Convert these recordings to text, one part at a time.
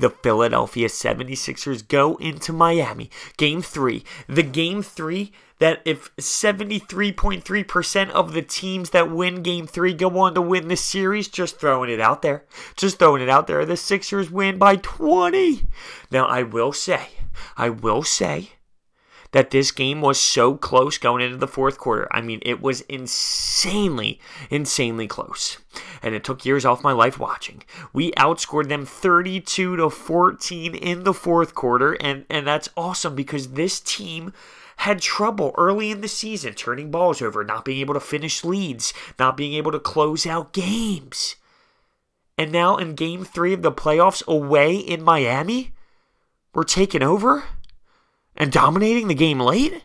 The Philadelphia 76ers go into Miami. Game 3. The Game 3 that if 73.3% of the teams that win Game 3 go on to win the series, just throwing it out there. Just throwing it out there. The Sixers win by 20. Now, I will say that this game was so close going into the fourth quarter. I mean, it was insanely close. And it took years off my life watching. We outscored them 32-14 in the fourth quarter. And that's awesome because this team had trouble early in the season turning balls over, not being able to finish leads, not being able to close out games. And now in Game 3 of the playoffs away in Miami, we're taking over and dominating the game late?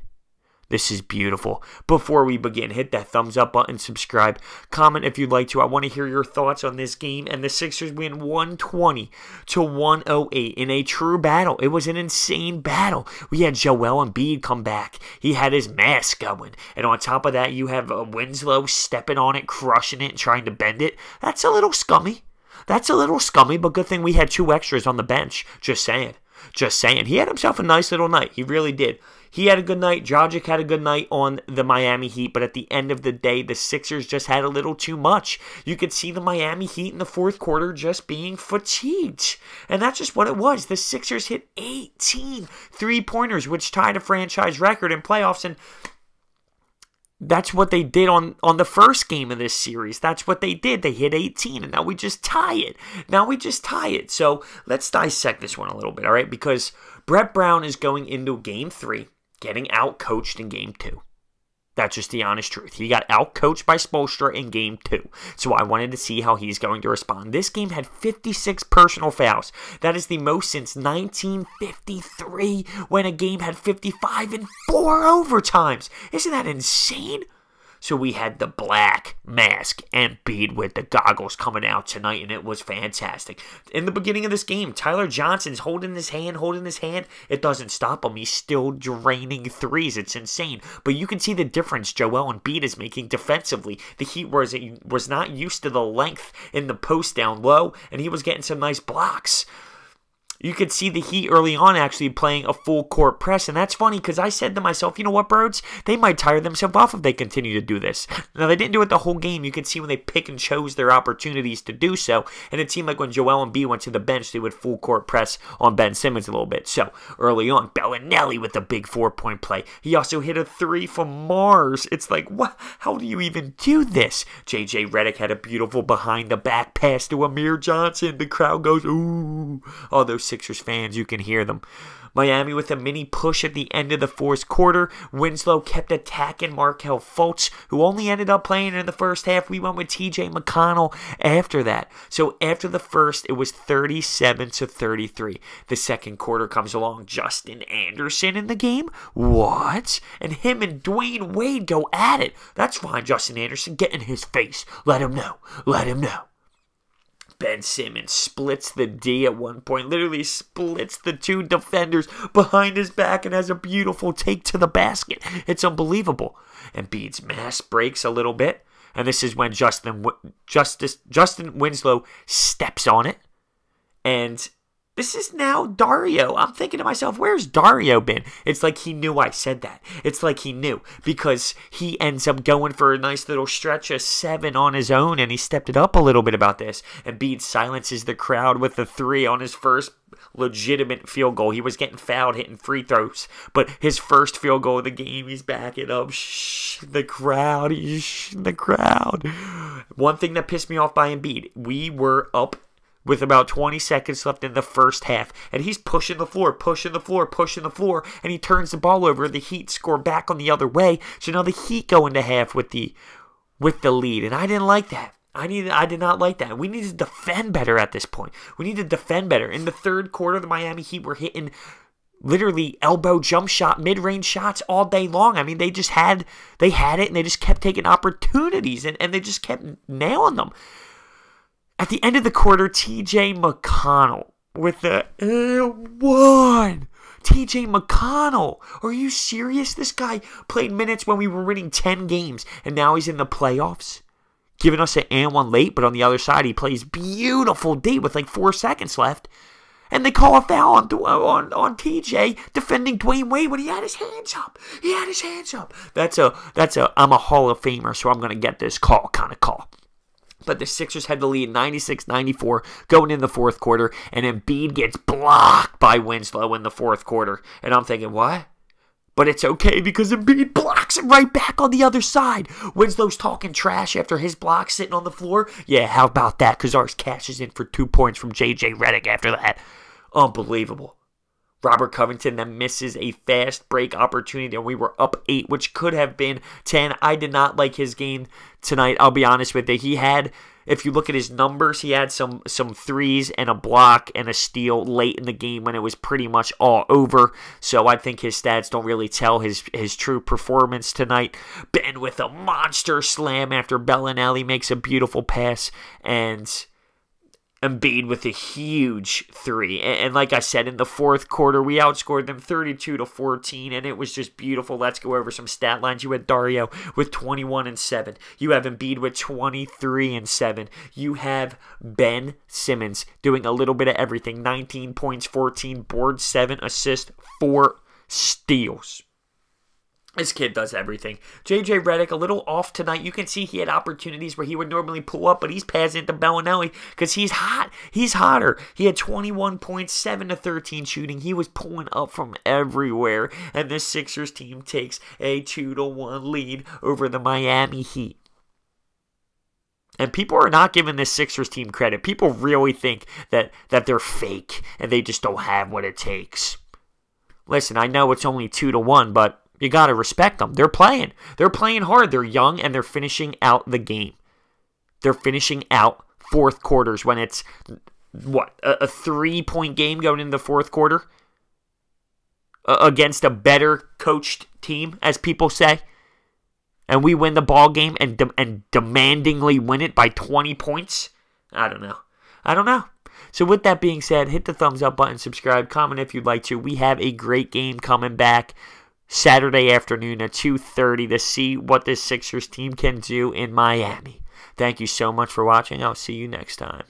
This is beautiful. Before we begin, hit that thumbs up button, subscribe, comment if you'd like to. I want to hear your thoughts on this game. And the Sixers win 120-108 in a true battle. It was an insane battle. We had Joel Embiid come back. He had his mask going. And on top of that, you have Winslow stepping on it, crushing it, and trying to bend it. That's a little scummy. But good thing we had 2 extras on the bench. Just saying. He had himself a nice little night. He really did. He had a good night. Dragic had a good night on the Miami Heat. But at the end of the day, the Sixers just had a little too much. You could see the Miami Heat in the fourth quarter just being fatigued. And that's just what it was. The Sixers hit 18 3-pointers, which tied a franchise record in playoffs. And that's what they did on the first game of this series. That's what they did. They hit 18, and now we just tie it. So let's dissect this one a little bit, all right? Because Brett Brown is going into Game 3, getting out-coached in Game 2. That's just the honest truth. He got out-coached by Spoelstra in Game 2. So I wanted to see how he's going to respond. This game had 56 personal fouls. That is the most since 1953 when a game had 55 and 4 overtimes. Isn't that insane? So we had the black mask Embiid with the goggles coming out tonight, and it was fantastic. In the beginning of this game, Tyler Johnson's holding his hand. It doesn't stop him. He's still draining threes. It's insane. But you can see the difference Joel Embiid is making defensively. The Heat was not used to the length in the post down low, and he was getting some nice blocks. You could see the Heat early on actually playing a full court press, and that's funny because I said to myself, you know what, Birds? They might tire themselves off if they continue to do this. Now, they didn't do it the whole game. You could see when they pick and chose their opportunities to do so, and it seemed like when Joel Embiid went to the bench, they would full court press on Ben Simmons a little bit. So, early on, Bellinelli with a big 4-point play. He also hit a 3 from Mars. It's like, what? How do you even do this? J.J. Redick had a beautiful behind-the-back pass to Amir Johnson. The crowd goes, ooh. All those Sixers fans, you can hear them. Miami with a mini push at the end of the fourth quarter. Winslow kept attacking Markelle Fultz, who only ended up playing in the first half. We went with TJ McConnell after that. So after the first, it was 37-33. The second quarter comes along. Justin Anderson in the game? What? And him and Dwayne Wade go at it. That's fine, Justin Anderson. Get in his face. Let him know. Ben Simmons splits the D at one point, literally splits the 2 defenders behind his back and has a beautiful take to the basket. It's unbelievable. Embiid's mask breaks a little bit, and this is when Justin Winslow steps on it, and this is now Dario. I'm thinking to myself, where's Dario been? It's like he knew I said that. It's like he knew because he ends up going for a nice little stretch of 7 on his own, and he stepped it up a little bit about this. Embiid silences the crowd with the 3 on his first legitimate field goal. He was getting fouled, hitting free throws, but his first field goal of the game, he's backing up. The crowd. One thing that pissed me off by Embiid, we were up with about 20 seconds left in the first half, and he's pushing the floor, and he turns the ball over. The Heat score back on the other way, so now the Heat go into half with the lead, and I didn't like that. I did not like that. We need to defend better at this point. We need to defend better. In the third quarter, the Miami Heat were hitting literally elbow jump shot, mid-range shots all day long. I mean, they had it, and they just kept taking opportunities, and they just kept nailing them. At the end of the quarter, TJ McConnell with the 1. TJ McConnell. Are you serious? This guy played minutes when we were winning 10 games, and now he's in the playoffs. giving us an and one late, but on the other side, he plays beautiful D with like 4 seconds left. And they call a foul on TJ defending Dwayne Wade when he had his hands up. He had his hands up. I'm a Hall of Famer, so I'm going to get this call kind of call. But the Sixers had the lead 96-94 going in the fourth quarter, and Embiid gets blocked by Winslow in the fourth quarter. And I'm thinking, what? But it's okay because Embiid blocks it right back on the other side. Winslow's talking trash after his block sitting on the floor. Yeah, how about that? Because ours cashes in for 2 points from J.J. Redick after that. Unbelievable. Robert Covington then misses a fast break opportunity, and we were up 8, which could have been 10. I did not like his game tonight, I'll be honest with you. He had, if you look at his numbers, he had some threes and a block and a steal late in the game when it was pretty much all over. So I think his stats don't really tell his true performance tonight. Ben with a monster slam after Bellinelli makes a beautiful pass, and Embiid with a huge 3. And like I said, in the fourth quarter, we outscored them 32-14, and it was just beautiful. Let's go over some stat lines. You had Dario with 21 and 7. You have Embiid with 23 and 7. You have Ben Simmons doing a little bit of everything. 19 points, 14 boards, 7 assists, 4 steals. This kid does everything. J.J. Redick, a little off tonight. You can see he had opportunities where he would normally pull up, but he's passing it to Bellinelli because he's hot. He's hotter. He had 21 points, 7 to 13 shooting. He was pulling up from everywhere, and the Sixers team takes a 2-1 lead over the Miami Heat. And people are not giving this Sixers team credit. People really think that they're fake and they just don't have what it takes. Listen, I know it's only 2-1, but you got to respect them. They're playing. They're playing hard. They're young, and they're finishing out the game. They're finishing out fourth quarters when it's, what, a 3-point game going into the fourth quarter? Against a better coached team, as people say. And we win the ball game and demandingly win it by 20 points? I don't know. So with that being said, hit the thumbs up button, subscribe, comment if you'd like to. We have a great game coming back Saturday afternoon at 2:30 to see what this Sixers team can do in Miami. Thank you so much for watching. I'll see you next time.